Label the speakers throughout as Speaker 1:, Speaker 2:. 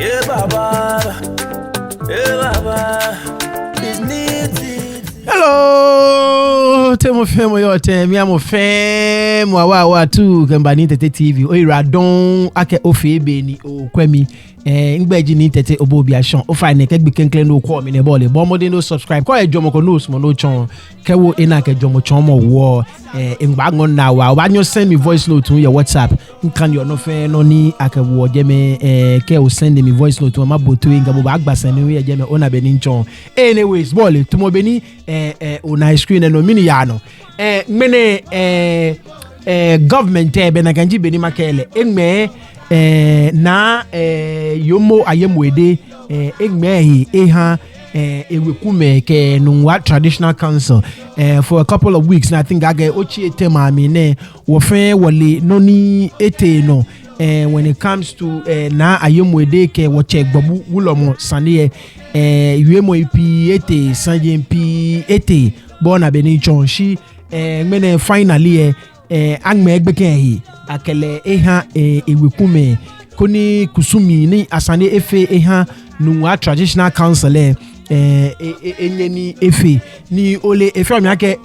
Speaker 1: Yeah, Baba. Yeah, Baba. It's neat.
Speaker 2: Hello, Temo Femo yote, mi amo fem wa tu kembani tete TV. O iradon ake ofe beni o kwemi ngbeji ni tete obobi ashon. O fa ne kegbe kenkle no ko mi ne bole. Bo mo de no subscribe. Ko e jomo ko no smo no chon. Kewo ina ke jomo chon mo wo ngba ngon na wa. Oba nyo send me voice note to your WhatsApp. Nkan yo no fe no ni ake wo je me ke o send me voice note to ma boto nga bo ba agba send we je me ona beni chon. Anyways, bole to mo beni una screen no mini ya no mene government be na kanji beni makele engme na yomo ayemwede engme hi eha ewekume ke Nungua Traditional Council for a couple of weeks. And I think I get ochi etema mi ne wofen wole noni ete no when it comes to Naa Ayemuedu ke woche gbabu wulomo sane yuemo ipi ete sanje ipi ete bona beni chonshi mene finally angme egbeke hi akele eha ewekume koni kusumi ni asane efe eha Nungua Traditional Council enyeni efe ni ole efe omiake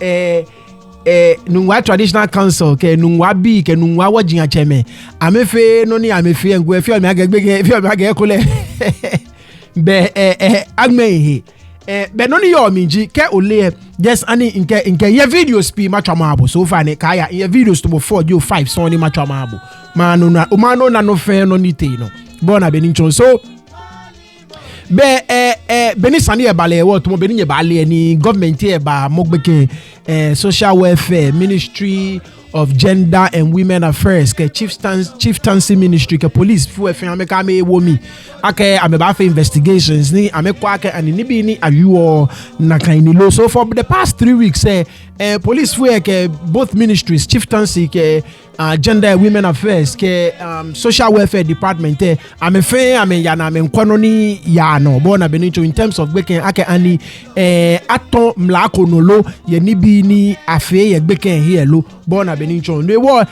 Speaker 2: Nungua Traditional Council ke Nungua bi ke Nungua wajin cheme amefe no ni amefe ngwe efe omiake egbeke efe omiake ekole be agme be no ni yo minji ke ole yes ani nke ye videos pi matwamabo so fa ne kaya ye videos to 4 yo 5 so ni matwamabo manu na no fe no ni te no bona be ni nchon so be beni sani e bale wo to mo beni ye bale ni government e ba mogbeke social welfare ministry of gender and women affairs ke chieftaincy ministry ke police fu efe ameka me wo mi ake ameba fa investigations ni amekwa ake ani ni bi ni ayuo na kan ni lo so for the past 3 weeks police fu ke both ministries chieftaincy ke gender and women affairs ke social welfare department amefe amenya na amenkwono ni ya no bona benito in terms of gbeken ake ani aton mlako no lo ye ni bi ni afe ye gbeken here lo bona benito no wo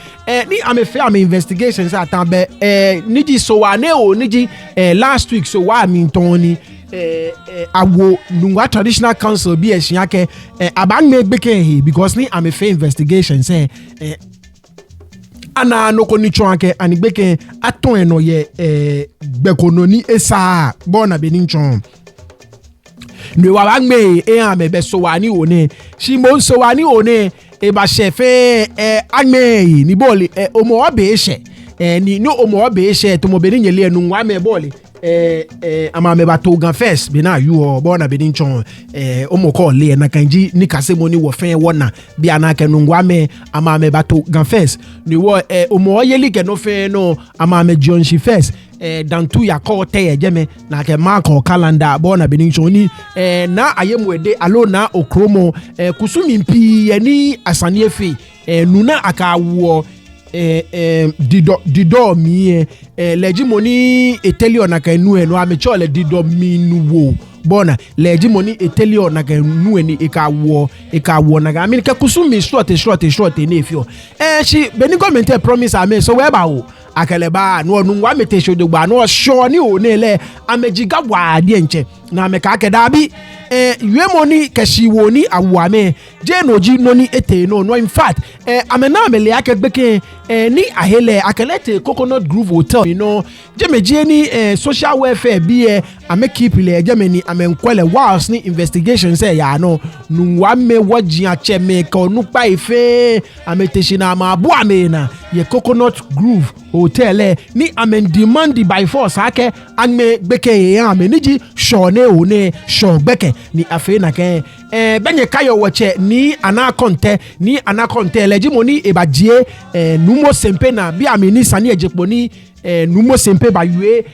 Speaker 2: ni amefe am investigations atambe niji so wa ne o niji last week so wa mi toni awo Nungua Traditional Council bi ehia ke abangme gbeken he because ni amefe investigations ana noko ni chonke anigbeke aton eno ye gbekono ni esa bona beninchon ne wa bagme amebe so wani one shi mo so wani one e ba chefe agme ni boli omo obe she ni no omo obe she to mo beninyele Nungua me boli ama me bato gan first be na you bona beninchon omo ko le na kanji ni kasemoni wo fen wona bi anaka Nungua me ama me bato gan first ni wo omo yeli ke no fen no ama me John shi first dan tu ya ko te jeme na ke mark or calendar bona beninchon ni Naa Ayemuedu alo na okromo kusumi mpi ni asanie fe nuna aka wo dido mi legimoni etelio na kanu eno amecho le dido mi nuwo bona legimoni etelio na kanu eni eka wo na ga mi ke kusumi short ne fio she beni government promise ame so we ba wo akeleba no Nungua metesho de gba no sure ni o ne le amejiga wa de nche na me ka keda bi yemoni keshiwo ni awame je noji no ni ete no in fact amena mele akegbeke ni ahele akelete Coconut Grove Hotel you know je meje ni social welfare bi ame keep le je me ni amenkwele whilst ni investigation say ya no Nungua me wajin acheme ka onupa ife ameteshi na ma bo amena ye Coconut Grove Hotel ni amen demand by force ake anme gbeke ye ameniji shone one sho gbeke ni afe na ke benye kayo wache ni anakonte legimoni ebajie numo sempe na bi amini sani ejepo ni numo sempe ba yue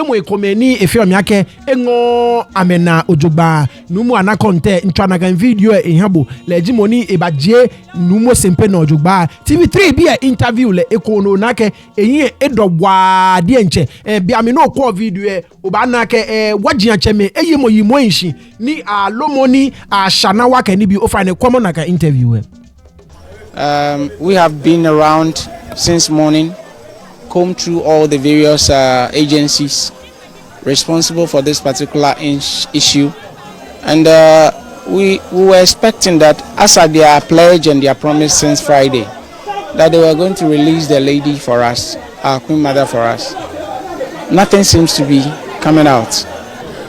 Speaker 2: mo ekomeni efe omiake engo amena ojogba numo anakonte ntwanaga video ehabo legimoni ebajie numo sempe na ojogba TV3 bi interview le ekono nake eyin edobwa de nche bi amino ko video oba nake wajin acheme eyimo yimo nshi ni alomoni ashana wake ni bi ofane common naka interview.
Speaker 3: We have been around since morning, combed through all the various agencies responsible for this particular issue, and we were expecting that, as at their pledge and their promise since Friday, that they were going to release the lady for us, our Queen Mother for us. Nothing seems to be coming out.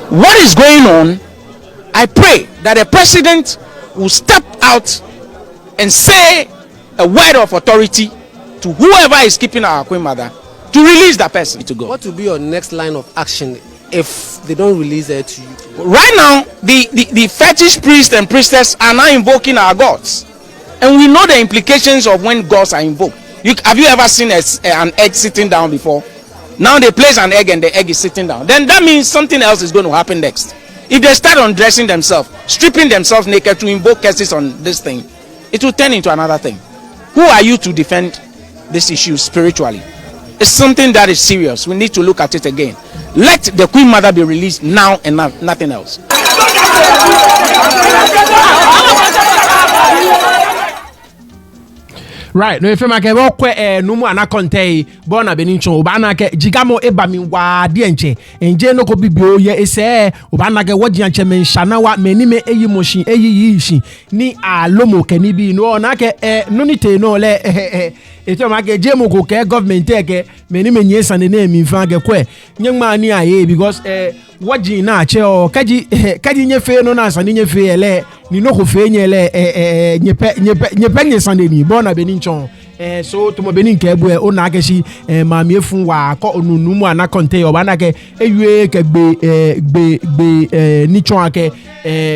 Speaker 3: What is going on? I pray that the president will step out and say a word of authority to whoever is keeping our Queen Mother to release that person to go.
Speaker 4: What will be your next line of action if they don't release her to you?
Speaker 3: Right now, the fetish priests and priestess are now invoking our gods. And we know the implications of when gods are invoked. Have you ever seen an egg sitting down before? Now they place an egg and the egg is sitting down. Then that means something else is going to happen next. If they start undressing themselves, stripping themselves naked to invoke curses on this thing, it will turn into another thing. Who are you to defend this issue spiritually? It's something that is serious. We need to look at it again. Let the Queen Mother be released now and nothing else.
Speaker 2: Right, no ifema ke wokwe numu anakonte bona benincho obana ke jigamo ebami wa dienche enje no ko bibio ye ese obana ke wodi anche menshana wa menime eyi moshin eyi yishi ni alomo ke ni bi no na ke no ni te no le eto ma ke jemo ko ke government ke menime nyesa ne na mi fa ke kwe nyema ni aye because wodi na che o kaji nyefe no na sani nyefe ele ni no ko fe nyele nyepe nyesa ne ni bona benincho so to mo benin ke bu o na akeshi ma mi fun wa ko onunu mu ana contain obana ke ewe ke gbe ni chon ake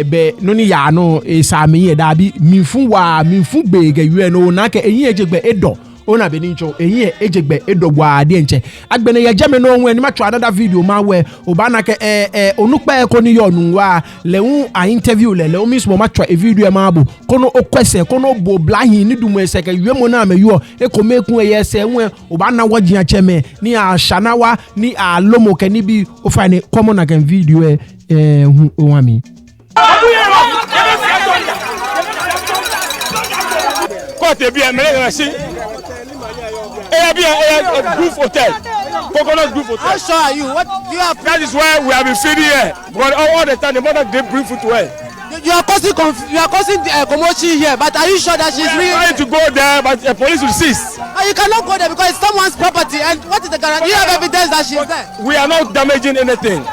Speaker 2: be no ni ya no sa mi ye da bi mi fun gbe ke ewe no na ke eyin ejegbe edo ona benincho eyin ejegbe edogwa de nche agbene ye jeme no onwe ni ma try another video ma we obana ke onupa ko ni yo Nungua leun a interview le mi so ma try a video ma bu kono okwese kono bo blahin ni dumo ese ke yemo na meyo e ko mekun ye ese nwe obana wodi acheme ni a shanawa ni a lomo ke ni bi o fine common again video hu wami
Speaker 5: ko te bi emele si a group hotel. Coconut group hotel.
Speaker 4: How sure are you? What do you have?
Speaker 5: That is why we have been feeding her. But all the time, the mother didn't bring food to her.
Speaker 4: You are causing commotion here, but are you sure that she's really?
Speaker 5: Trying to go there, but the police will cease.
Speaker 4: You cannot go there because it's someone's property. And what is the guarantee? You have evidence that she's there.
Speaker 5: We are not damaging anything.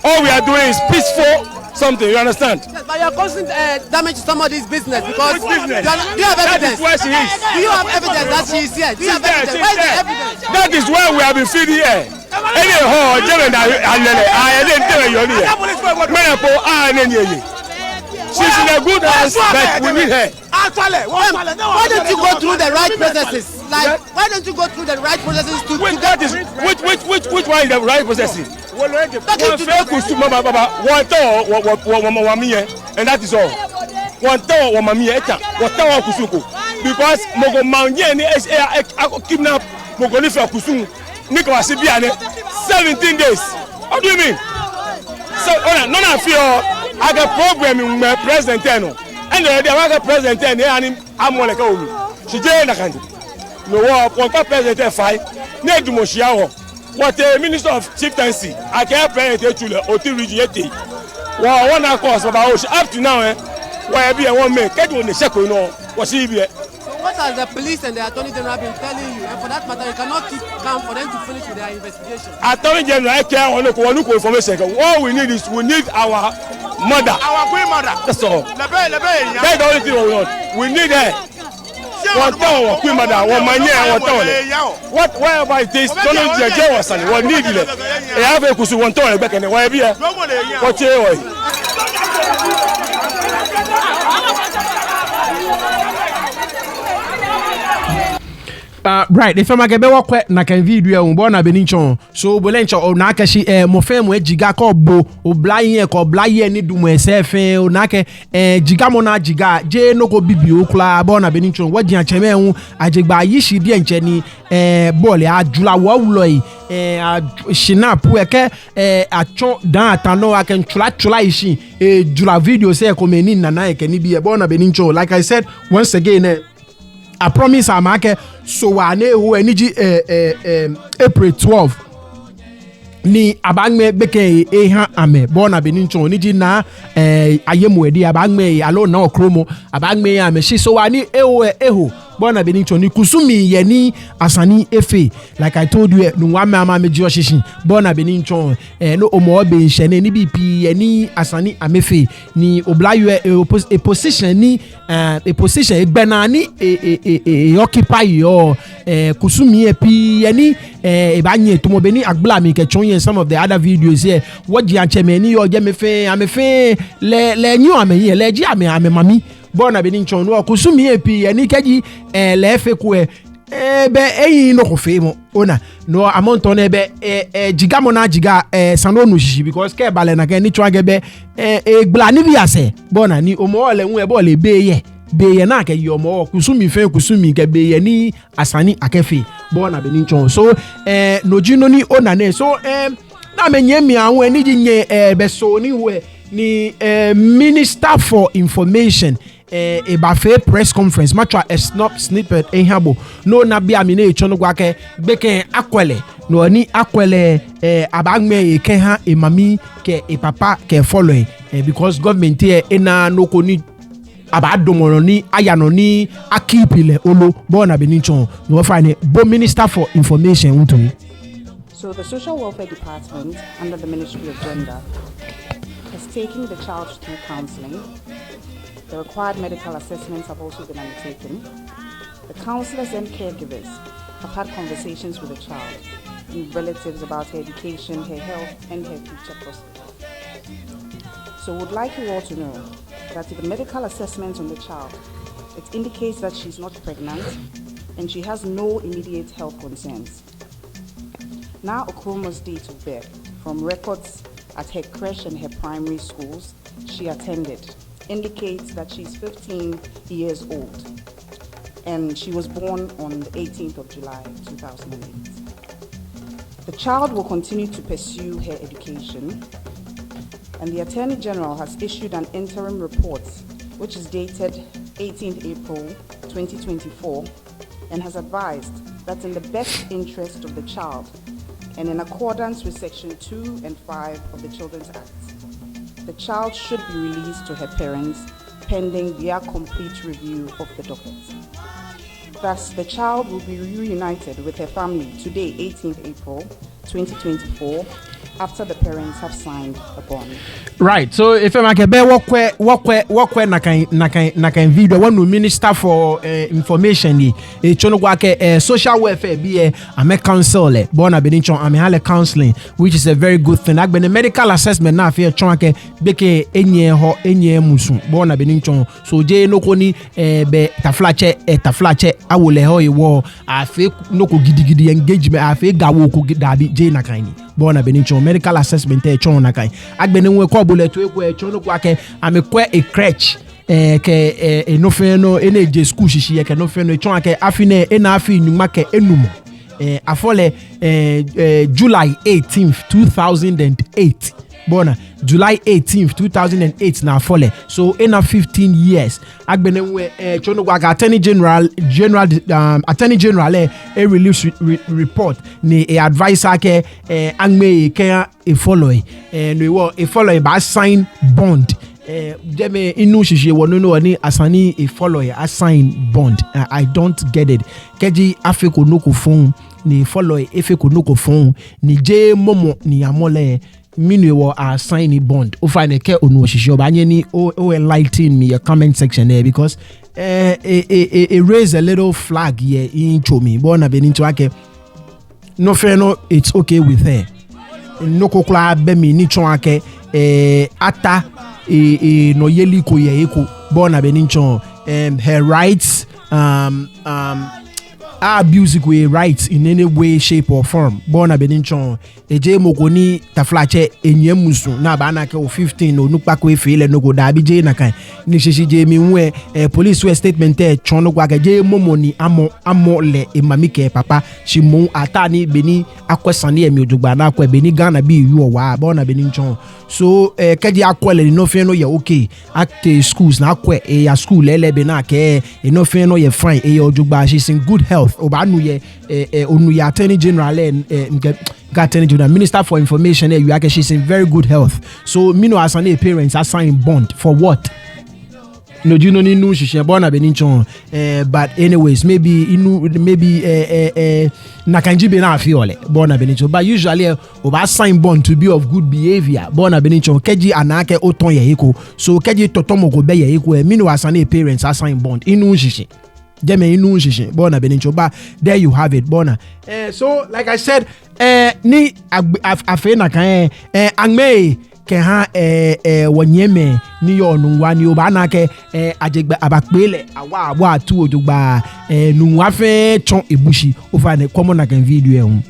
Speaker 5: All we are doing is peaceful something. You understand?
Speaker 4: Yes, but you are causing damage to somebody's business because
Speaker 5: business?
Speaker 4: Do you have evidence?
Speaker 5: That is where she is.
Speaker 4: Do you have evidence that she is here? Do you have evidence? Where is the evidence?
Speaker 5: That is where we have been feeding her. Anyhow, she's in a good hands, but we need her.
Speaker 4: Why don't you go through the right processes? Like, why don't you go through the right processes to
Speaker 5: which one is the right processes? And that is all. Because mogo manje ni kidnap mogo ni fa kusun ni ko asibiane 17 days. What do you mean? So no na fear I got program in my president no. And the other president and amole ka omi. She je na kan. No one president fight. Ne du mo shia ho. What a minister of chieftaincy. I can't pay to the Oti region. Well, one of course about up to now why be a one man get on the second no was he be.
Speaker 4: What has the police and the attorney general been telling you? And for that matter, you cannot keep calm for them to finish with their investigation.
Speaker 5: Attorney general, I care on the information. All we need is we need our mother. Our Queen Mother. That's all. That's the only thing we want. We need her. One town, Queen Mother, one man here, one town. Whatever it is, don't know the jail was one need it. I have a kusu one town back in the way here. What's your way?
Speaker 2: Right, if I'm gonna be work na can video mbona benincho so bolencho o na kashi mo fem we jiga ko bo o blaye ni dumo esefe o na ke jiga mo na jiga je no ko bibi o kula bona benincho wadi acheme hu ajegba yishi die nche ni bole ajula wo wulo yi shinapu eke achon dan atano aken chula ishi jula video say ko meni nana eke ni bi bona benincho like I said once again I promise I'm okay. So I know who energy April 12. ni abangme beke eha ame bona benincho ni Naa Ayemuedu abangme alo na okromo abangme ame shi so ani eho bona benincho ni kusumi ye ni asani efe like I told you Nungua mama me joshishi bona benincho no omo be nhene ni bipi ye ni asani amefe ni oblayu a position ni a position egbena ni occupy yo kusumi epi ye ni ebanye to mo be ni agbla mi ke chon some of the other videos here what jianchemeni yo jemefe amefe le nyu amenye le ji ame mami bona be nchon no kusumi epi eni keji le fe ku be eyin no ko fe mo ona no amount on ebe jiga mo na jiga sano no shishi because ke bale na ke ni twa gebe gbla ni bi ase bona ni omo le hu e bo le be ye na ke yo mo kusumi fe kusumi ke be ye ni asani akefe bona be nchon so no jino ni ona ne so na menye mi awon eni jinye be so ni we ni Minister for Information ebafe press conference matwa a snippet ehabo no na bia mi na echono gwake gbeke akwele no ni akwele abagme eke ha emami ke papa ke follow because government here ena no ko ni abadomono ni ayano ni akipile olo bona beninchon no find bo Minister for Information unto.
Speaker 6: So the Social Welfare Department under the Ministry of Gender is taking the child through counseling. The required medical assessments have also been undertaken. The counselors and caregivers have had conversations with the child and relatives about her education, her health, and her future prospects. So we would like you all to know that the medical assessment on the child, it indicates that she's not pregnant and she has no immediate health concerns. Now Okromo's date of birth, from records at her creche and her primary schools she attended, indicates that she's 15 years old and she was born on the 18th of July 2008. The child will continue to pursue her education, and the Attorney General has issued an interim report which is dated 18th April 2024 and has advised that in the best interest of the child and in accordance with Section 2 and 5 of the Children's Act, the child should be released to her parents pending their complete review of the dockets. Thus, the child will be reunited with her family today, 18th April 2024, after the parents have signed a bond.
Speaker 2: Right. So if I'm like walk na kan video one Minister for Information ni chono gwake social welfare be ame counsel bona beninchon ame hale counseling, which is a very good thing. Agbe the medical assessment na fe chonke beke enye musu bona beninchon so je no koni be taflache awole ho iwo afe no ko gidigidi engagement afe gawo ko dabi je na kan ni bona beninchon medical assessment chon na kan agbe ne nwe ko boleto ekwe chono kwake amekwe a crèche ke enofeno eneje school shishi ke nofeno chon ke afine ena afi nyuma ke enumo afole July 18th 2008 bona July 18th 2008 na afole so ena 15 years agbene nwe chono kwake Attorney General a release report ni advisor ke angme ke follow no follow ba sign bond jeme inu shishe wono no ni asani follow assign bond. I don't get it. Keji afeko no ko phone ni follow efeko no ko phone ni je momo ni amole minu wo assign bond o find ke onu shishe oba ni o enlighten me your comment section there because it raise a little flag here in chomi bona beninto ake no fair no it's okay with her no kokla be mi ni chon ake ata no yeli ko ye eko bona benincho her rights abuse we rights in any way shape or form bona benincho eje mogoni taflache enyemusu na ba na ke 15 no nukpa ko efele no go da bi je na kan ni shishi je mi nwe police we statement e chono gwa ke je momoni amo le emami ke papa shimon atani beni akwesane emi ojugba na akwa beni Ghana bi yu wa bona benincho so kedi akwele no fe no ye okay at schools na akwa ya school ele be na ke no fe no ye fine ojugba she's in good health health obanu ye onu ya attorney general attorney general minister for information you are she's in very good health so me no as an parents assign bond for what no you know ni shishe born abeninchon but anyways maybe na kanjibe na afiole born abeninchon but usually oba sign bond to be of good behavior born abeninchon keji anake oton ye eko so keji totomo go be ye eko me no as an parents assign bond inu shishe Deme inu shishin bona benincho ba there you have it bona so like I said ni afena kan angme ke ha wonyeme ni yo Nungua ni oba na ke ajegba abakpele awa atu odugba Nungua fe chon ebushi over ne common na kan video ehun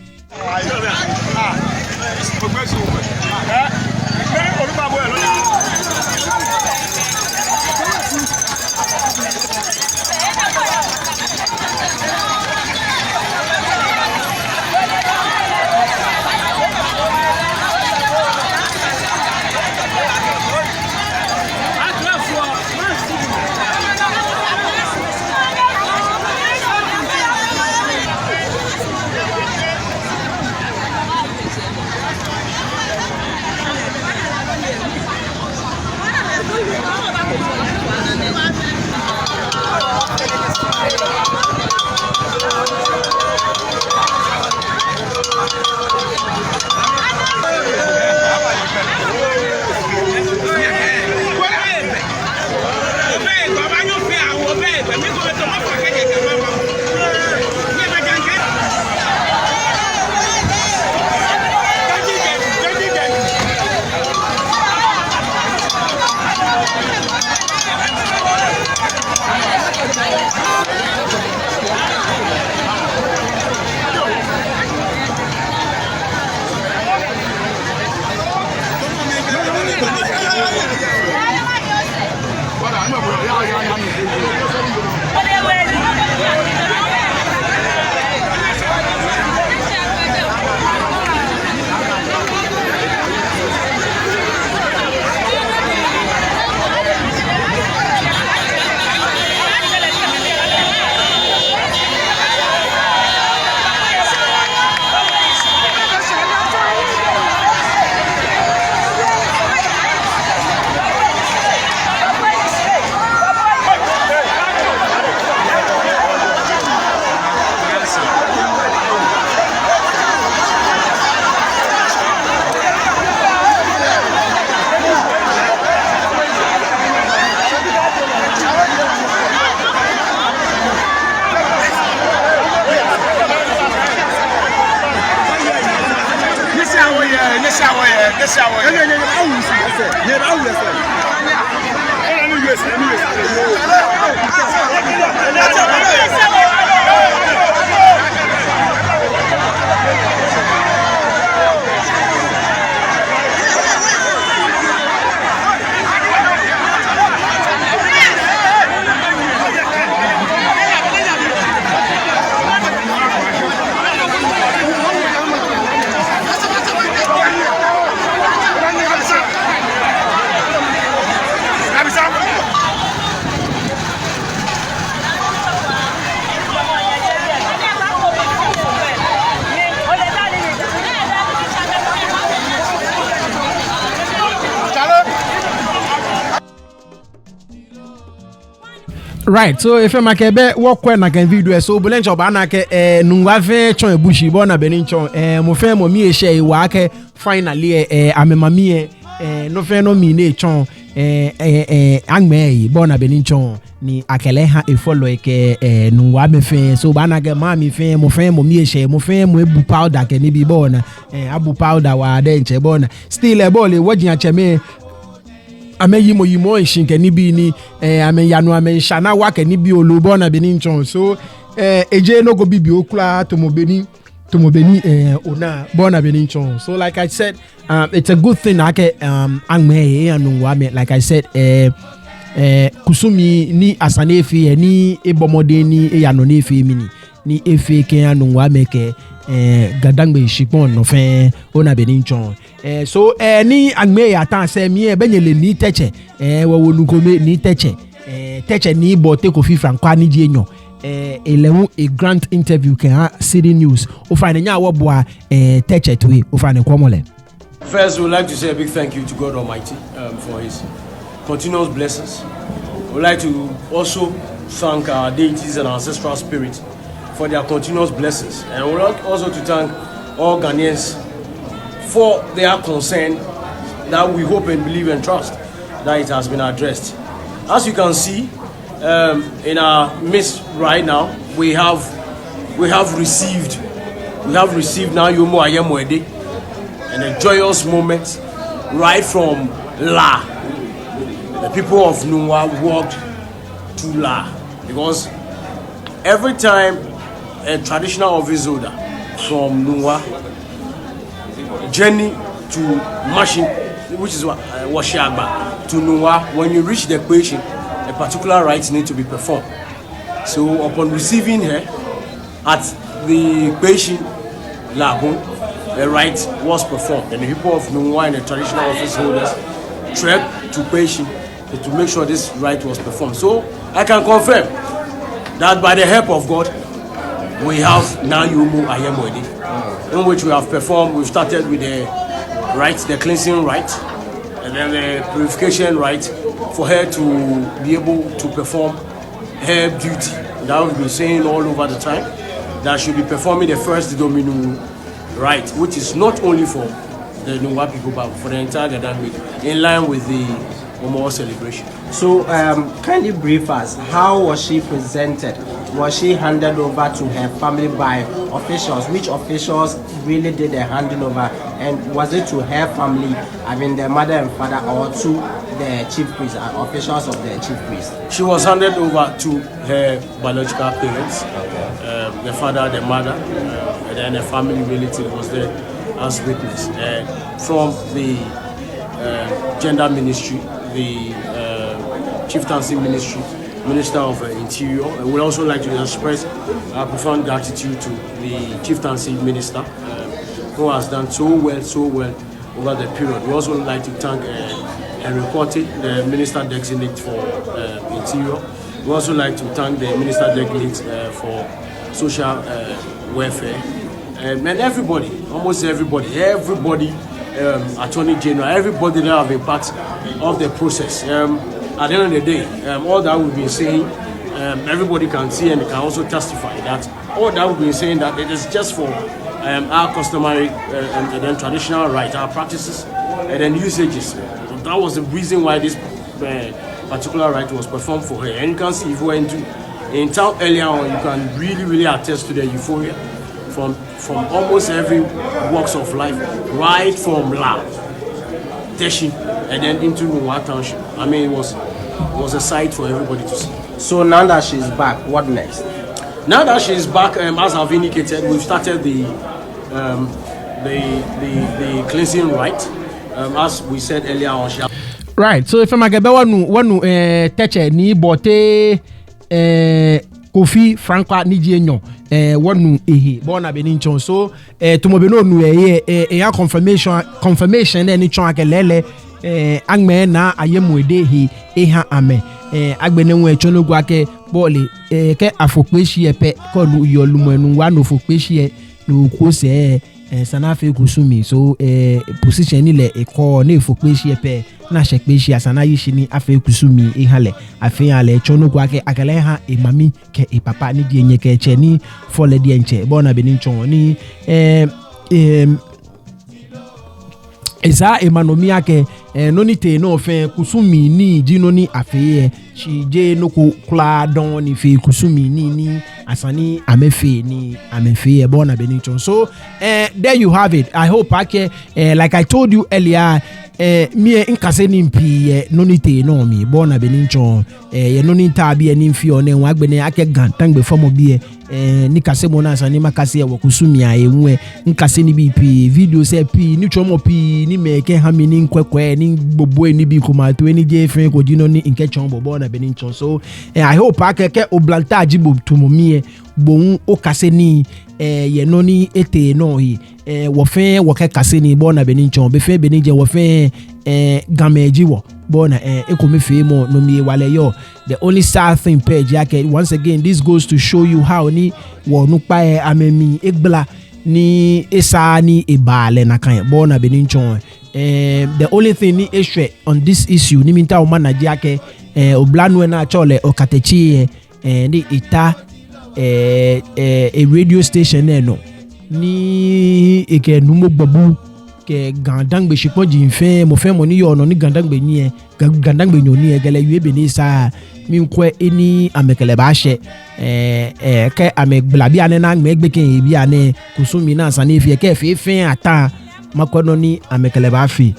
Speaker 2: Right, so if I'm a walk when I can video so bulencho banake Nungua fe chon ebushi bona beninchon mo fe mo mi share wa ke finally amemamie no fe no mi ne chon angme bona beninchon ni akele ha e follow ke Nungua me fe so banake mami fe mo mi share mo fe mo ebu powder ke ni bi bona abu powder wa de nche bona still e ball e wajin acheme ame yimo nshinke ni bi ni ame yanu ame shana wa ke ni bi olobo na beninchon so eje no go bibi okula tomobeni ona bona beninchon so like I said it's a good thing ake angme Nungua me like I said kusumi ni asanefi ni ebomode ni yanu nefi mini ni efe ke Nungua me ke gadangbe shipon no fe ona beninchon so ni angme atan se mi benyele ni teche wo nukome ni teche ni bote ko fi frankwa ni dienyo a grant interview can City News. O find nya wo boa teche to o find kwomole.
Speaker 7: First, we would like to say a big thank you to God Almighty for His continuous blessings. We would like to also thank our deities and ancestral spirits for their continuous blessings. And we would like also to thank all Ghanaians for their concern that we hope and believe and trust that it has been addressed. As you can see in our midst right now, we have received Naa Ayemuedu, and a joyous moment right from La. The people of Nungua walked to La, because every time a traditional office holder from Nungua journey to Mashin, which is Washiagba, to Nungua, when you reach the equation, a particular rite needs to be performed. So upon receiving her at the equation Lagoon, a rite was performed, and the people of Nungua and the traditional office holders trekked to Peishin to make sure this rite was performed. So I can confirm that by the help of God, we have Naa Ayemuedu, in which we have performed. We've started with the rite, the cleansing rite, and then the purification rite for her to be able to perform her duty. That we've been saying all over the time, that she'll be performing the first domino rite, which is not only for the Nungua people but for the entire Ghanaian, in line with the Omo celebration.
Speaker 8: So, kindly brief us, how was she presented? Was she handed over to her family by officials? Which officials really did the handing over? And was it to her family, I mean the mother and father, or to the chief priest, officials of the chief priest?
Speaker 7: She was handed over to her biological parents, the father, the mother, and then a family relative was there as witness. From the gender ministry, the chieftaincy ministry, Minister of Interior. We would also like to express our profound gratitude to the chieftaincy minister who has done so well over the period. We also would like to thank Henry Kote, the minister designate for Interior. We also like to thank the minister designate for social welfare, and everybody, almost everybody, Attorney General, everybody that have been part of the process. At the end of the day, all that we've been saying, everybody can see and can also testify that all that we've been saying, that it is just for our customary and then traditional right, our practices and then usages. That was the reason why this particular rite was performed for her. And you can see, if you went in town earlier on, you can really attest to the euphoria from almost every walks of life, right from La, Teshi, and then into Nungua Township. I mean, it was a sight for everybody to see.
Speaker 8: So now that she's back, what next?
Speaker 7: Now that she's back, as I've indicated, we've started the cleansing rite. As we said earlier on.
Speaker 2: Right. So if I'm gonna one teche ni bote Kofi Francois Nijienyo one ehe born abeninchon. So tomobeno nu ya confirmation ni chon akelele angme Naa Ayemuedu hi eha ame agbenenwe chonogwa ke bole ke afokpeshi epe ko yolumo enwa no fokpeshi no kwose sanafe kusumi. So position ni le eko na efokpeshi epe na shekpeshi asana yishi ni afe kusumi ehale afe ale chonogwa ke akale ha emami ke epapa ni die nye ke cheni fole die nche bona beninchon ni esa emanomia ke nonite no fe kusumi ni jino ni afeye chije no kula don ni fe kusumi ni asani amefe ni amefe bona benichon. So there you have it. I hope like I told you earlier, me nkase ni mpi nonite no mi bona benichon ye nonita bi ni mfi one wa gbene ake gantan gbe fomo bi ni kase mo na asani makase wo kusumi a enwe nkase ni bi pi video se pi ni chomo pi ni meke ha mi ni nkwekwe ni gbogbo ni bi komato ni je fen ko jino ni nke chombo bona benichon. So I hope ke oblanta ajibo tumomie bon o kase ni ye noni ete no hi wo fe wo ke kase ni bona benichon be fe benije wo fe gameji wo bona ekome fe mo no mi wale yo. The only sad thing page yake once again this goes to show you how ni wo no pa amemi egbla ni esa ni ebale na kan bona beninchon. The only thing ni issue on this issue ni minta o manager yake oblanwe na chole o katechi ni ita a radio station no ni eke numo babu ke gandangbe shipoji nfe mo fe mo ni yo no ni gandangbe ni ni egele yue be ni sa mi nkwe eni amekele ba hye ke amegbla bia ne na megbe ke bia ne kusumi na sane fie ke fe ata makono ni amekele ba fi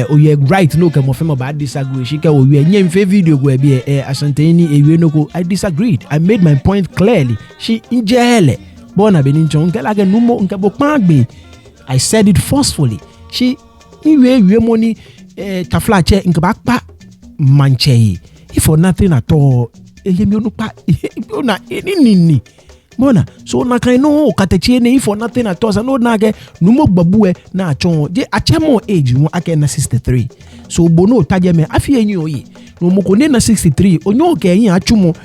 Speaker 2: oye right no ke mo fe mo ba disagree shi ke o wi nyem fe video go bi asante ni ewe no ko I disagreed. I made my point clearly. She injele bona beninchon ke la ke numo nke bo pangbe. I said it forcefully. She iwe money taflache nke bakpa manche if for nothing at all ehemi onupa na nini bona so na kan no kateche ne if for nothing at all so no na ke numo gbabu na achon je achemo age won ake na 63 so bono taje me afi enyi oyi no mo ko ne na 63 onyo ke yin achumo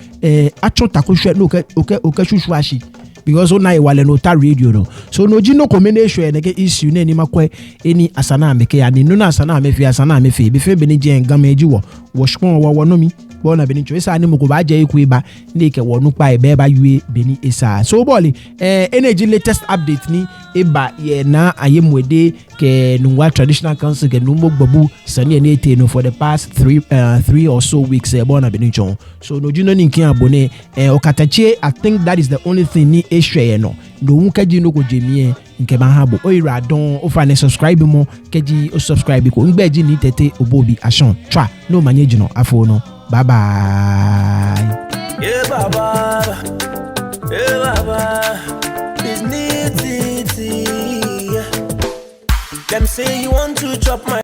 Speaker 2: achon takohwe no oke shushu ashi because ona iwale no ta radio no so no ji no combination ene ke issue na ni makwe eni asana ameke ya ni no na asana amefi asana amefi be fe be ni je ngama eji wo shpon wo no mi bona be ni cho esa ni mo ko ba je iku iba ni ke wo nu pa ebe ba yue be ni esa so boli energy latest update ni eba ye Naa Ayemuedu ke Nungua traditional council ke numo gbabu sani ni ete no for the past 3 or so weeks bona be ni cho so no ji no ni nkin abone okatache I think that is the only thing ni issue no no unkaji no ko jemie nke ba habo oyira don o fa ne subscribe mo keji o subscribe ko ngbeji ni tete obobi ashon twa no manye jino afo no bye bye.
Speaker 1: Yeah baba it's neat. Them say you want to chop my